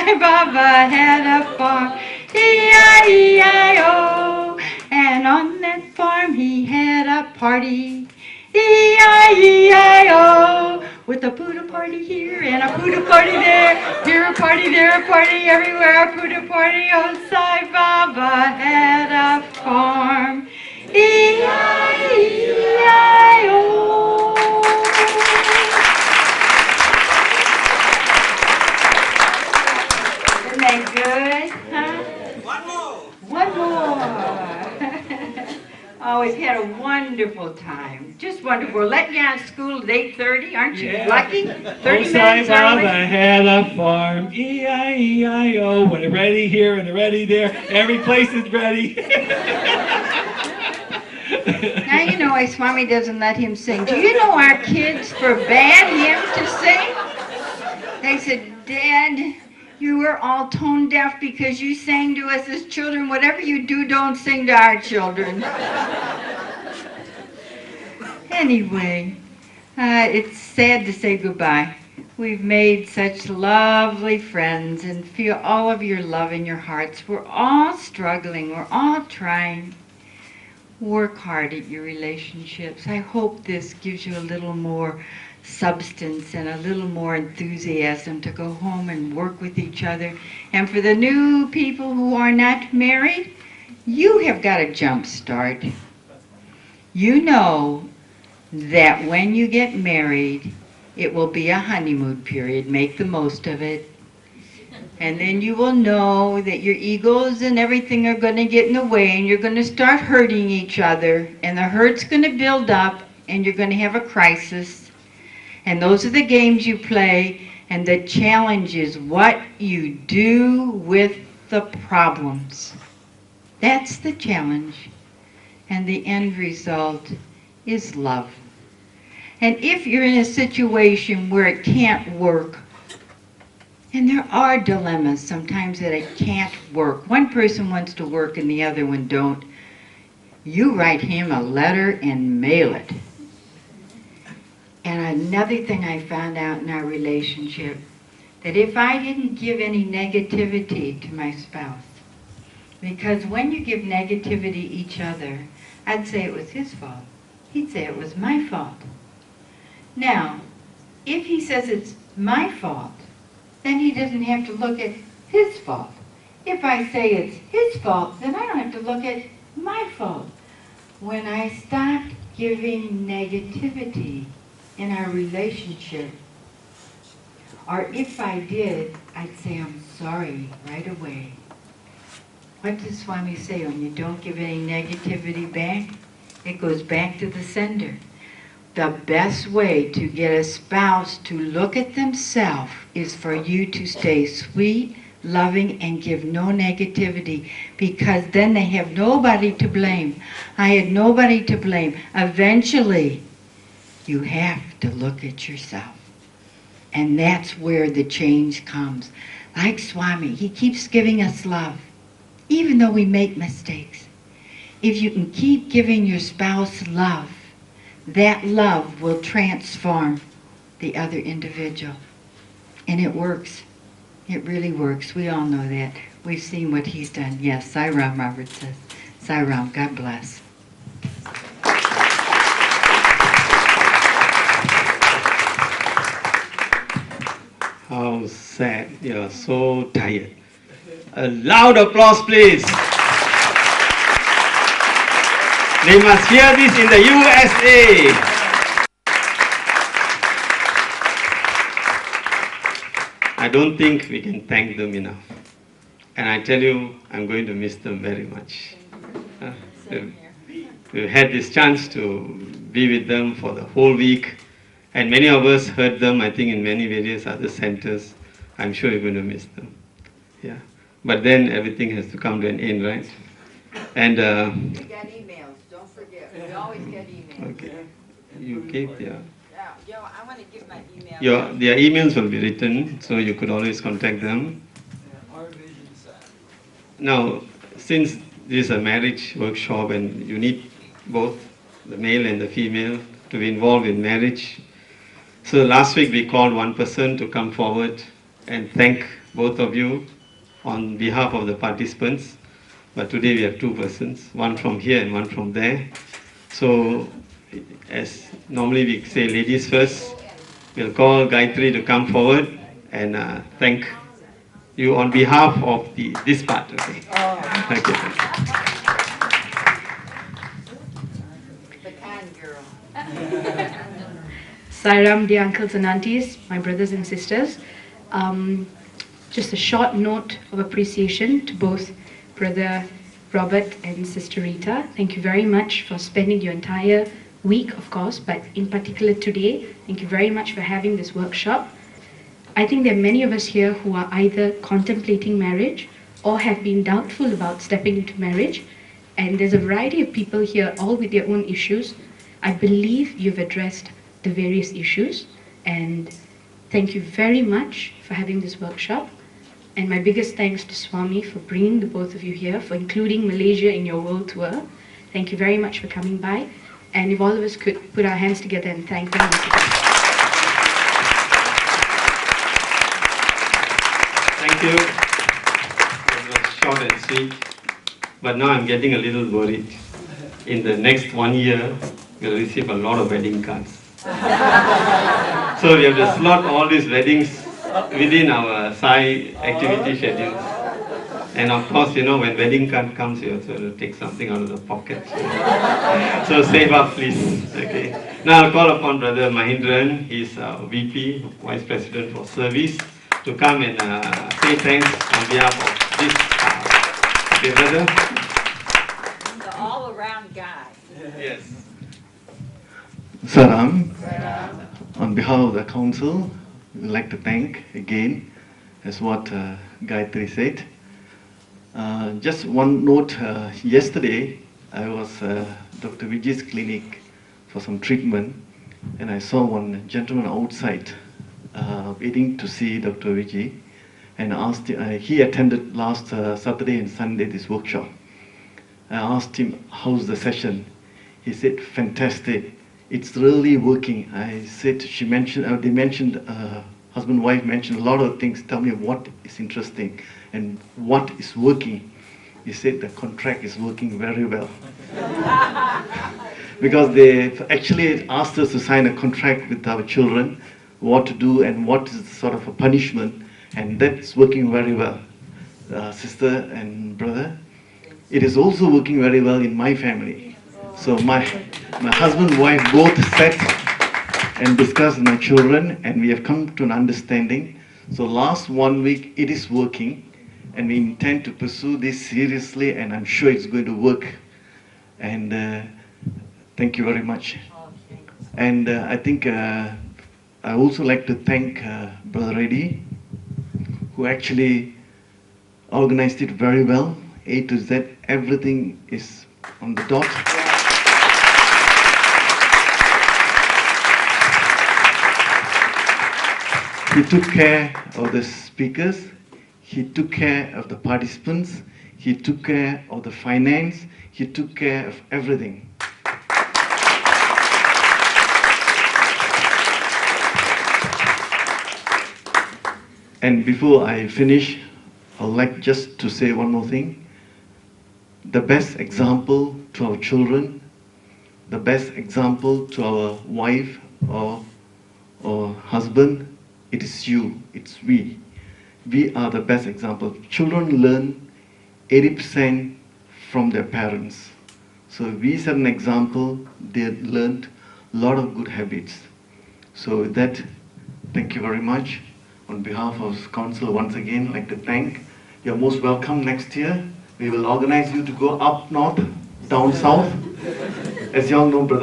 Sai Baba had a farm, E-I-E-I-O. And on that farm he had a party, E-I-E-I-O. With a poodle party here and a poodle party there, here a party, there a party, everywhere a poodle party. Oh, Sai Baba had a farm, E-I-E-I-O. Isn't that good? Huh? One more. Oh, we've had a wonderful time. Just wonderful. We're letting you out of school at 8:30. Aren't you lucky? 30 minutes early. I had a farm, E-I-E-I-O. When they're ready here and they're ready there, every place is ready. Now you know why Swami doesn't let him sing. Do you know our kids forbade him to sing? They said, Dad, you were all tone deaf because you sang to us as children. Whatever you do, don't sing to our children. Anyway, it's sad to say goodbye. We've made such lovely friends and feel all of your love in your hearts. We're all struggling. We're all trying. Work hard at your relationships. I hope this gives you a little more substance and a little more enthusiasm to go home and work with each other. And for the new people who are not married, you have got a jump start. You know that when you get married, it will be a honeymoon period. Make the most of it. And then you will know that your egos and everything are going to get in the way and you're going to start hurting each other. And the hurt's going to build up and you're going to have a crisis. And those are the games you play. And the challenge is what you do with the problems. That's the challenge. And the end result is love. And if you're in a situation where it can't work, and there are dilemmas sometimes that it can't work. One person wants to work and the other one don't. You write him a letter and mail it. And another thing I found out in our relationship, that if I didn't give any negativity to my spouse, because when you give negativity to each other, I'd say it was his fault. He'd say it was my fault. Now, if he says it's my fault, then he doesn't have to look at his fault. If I say it's his fault, then I don't have to look at my fault. When I stopped giving negativity in our relationship, or if I did, I'd say I'm sorry right away. What does Swami say? When you don't give any negativity back, it goes back to the sender. The best way to get a spouse to look at themselves is for you to stay sweet, loving, and give no negativity, because then they have nobody to blame. I had nobody to blame. Eventually, you have to look at yourself. And that's where the change comes. Like Swami, he keeps giving us love, even though we make mistakes. If you can keep giving your spouse love, that love will transform the other individual. And it works. It really works. We all know that. We've seen what he's done. Yes, Sai Ram, Robert says. Sai Ram, God bless. How sad. You're so tired. A loud applause, please. They must hear this in the USA. I don't think we can thank them enough. And I tell you, I'm going to miss them very much. We've had this chance to be with them for the whole week. And many of us heard them, I think, in many various other centers. I'm sure you're going to miss them. Yeah. But then everything has to come to an end, right? And We got emails, don't forget. We always get emails. okay. You gave their... Yeah, I want to give my email. Their emails will be written, so you could always contact them. Now, since this is a marriage workshop and you need both the male and the female to be involved in marriage, so last week we called one person to come forward and thank both of you on behalf of the participants. But today we have two persons, one from here and one from there. So, as normally we say, ladies first. We'll call Gayatri to come forward and thank you on behalf of this part. Okay. Thank you. The kind girl. Sairam, dear uncles and aunties, my brothers and sisters. Just a short note of appreciation to both Brother Robert and Sister Rita. Thank you very much for spending your entire week, of course, but in particular today. Thank you very much for having this workshop. I think there are many of us here who are either contemplating marriage or have been doubtful about stepping into marriage. And there's a variety of people here, all with their own issues. I believe you've addressed the various issues. And thank you very much for having this workshop. And my biggest thanks to Swami for bringing the both of you here, for including Malaysia in your world tour. Thank you very much for coming by. And if all of us could put our hands together and thank them once again. Thank you. It was short and sweet. But now I'm getting a little worried. In the next 1 year, we'll receive a lot of wedding cards. So we have to slot all these weddings within our Sai activity schedule. And of course, you know, when wedding card comes, you also have to take something out of the pocket. So save up, please. Okay. Now I'll call upon Brother Mahindran. He's VP, Vice President for Service, to come and say thanks on behalf of this. Okay, brother? The all-around guy. Yes. Saram, on behalf of the council, we would like to thank again, as what Gayatri said. Just one note, yesterday I was Dr. Vijay's clinic for some treatment, and I saw one gentleman outside waiting to see Dr. Vijay, and asked he attended last Saturday and Sunday this workshop. I asked him, how's the session? He said, fantastic, it's really working. I said, they mentioned, husband and wife mentioned a lot of things. Tell me what is interesting and what is working. He said the contract is working very well. Because they actually asked us to sign a contract with our children, what to do and what is sort of a punishment, and that's working very well. Sister and brother, it is also working very well in my family. So my husband and wife both sat and discussed with my children, and we have come to an understanding. So last 1 week it is working, and we intend to pursue this seriously, and I'm sure it's going to work. And thank you very much. And I think I also like to thank Brother Reddy, who actually organized it very well. A to Z, everything is on the dot. He took care of the speakers, he took care of the participants, he took care of the finance, he took care of everything. And before I finish, I would like just to say one more thing. The best example to our children, the best example to our wife or husband, it is you, it's we. We are the best example. Children learn 80% from their parents. So if we set an example, they learned a lot of good habits. So with that, thank you very much. On behalf of council, once again, I'd like to thank. You're most welcome next year. We will organize you to go up north, down south. As you all know, Brother